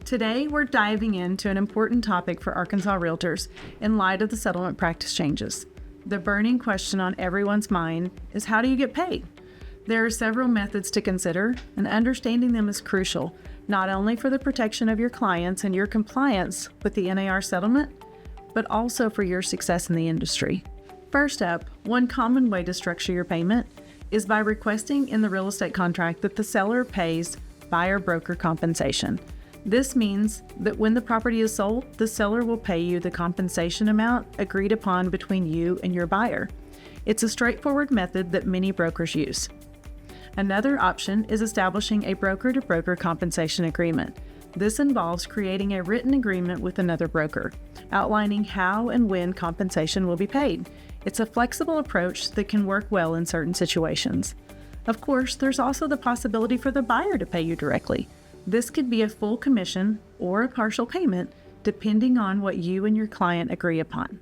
Today, we're diving into an important topic for Arkansas Realtors in light of the settlement practice changes. The burning question on everyone's mind is, how do you get paid? There are several methods to consider, and understanding them is crucial, not only for the protection of your clients and your compliance with the NAR settlement, but also for your success in the industry. First up, one common way to structure your payment is by requesting in the real estate contract that the seller pays buyer broker compensation. This means that when the property is sold, the seller will pay you the compensation amount agreed upon between you and your buyer. It's a straightforward method that many brokers use. Another option is establishing a broker-to-broker compensation agreement. This involves creating a written agreement with another broker, outlining how and when compensation will be paid. It's a flexible approach that can work well in certain situations. Of course, there's also the possibility for the buyer to pay you directly. This could be a full commission or a partial payment, depending on what you and your client agree upon.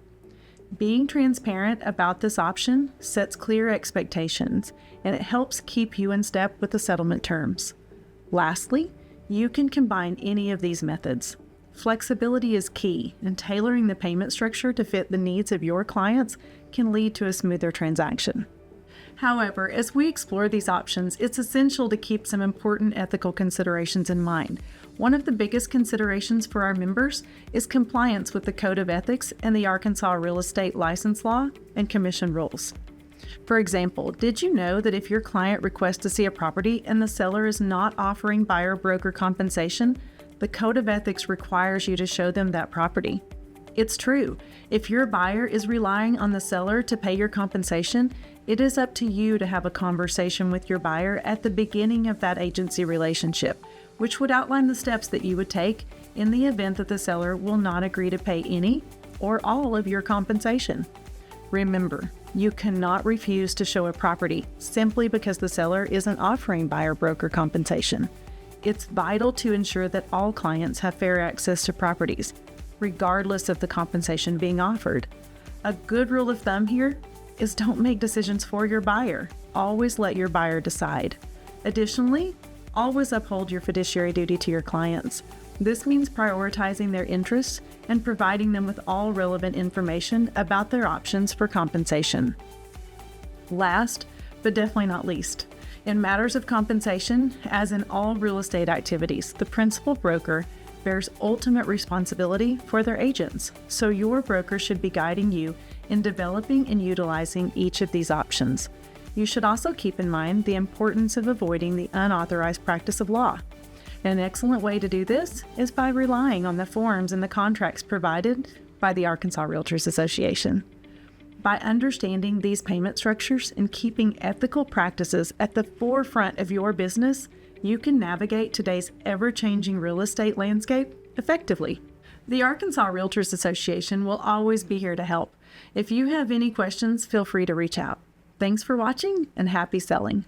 Being transparent about this option sets clear expectations, and it helps keep you in step with the settlement terms. Lastly, you can combine any of these methods. Flexibility is key, and tailoring the payment structure to fit the needs of your clients can lead to a smoother transaction. However, as we explore these options, it's essential to keep some important ethical considerations in mind. One of the biggest considerations for our members is compliance with the Code of Ethics and the Arkansas Real Estate License Law and Commission rules. For example, did you know that if your client requests to see a property and the seller is not offering buyer broker compensation, the Code of Ethics requires you to show them that property? It's true. If your buyer is relying on the seller to pay your compensation, it is up to you to have a conversation with your buyer at the beginning of that agency relationship, which would outline the steps that you would take in the event that the seller will not agree to pay any or all of your compensation. Remember, you cannot refuse to show a property simply because the seller isn't offering buyer broker compensation. It's vital to ensure that all clients have fair access to properties, regardless of the compensation being offered. A good rule of thumb here is don't make decisions for your buyer. Always let your buyer decide. Additionally, always uphold your fiduciary duty to your clients. This means prioritizing their interests and providing them with all relevant information about their options for compensation. Last, but definitely not least, in matters of compensation, as in all real estate activities, the principal broker bears ultimate responsibility for their agents, so your broker should be guiding you in developing and utilizing each of these options. You should also keep in mind the importance of avoiding the unauthorized practice of law. An excellent way to do this is by relying on the forms and the contracts provided by the Arkansas Realtors Association. By understanding these payment structures and keeping ethical practices at the forefront of your business, you can navigate today's ever-changing real estate landscape effectively. The Arkansas Realtors Association will always be here to help. If you have any questions, feel free to reach out. Thanks for watching and happy selling.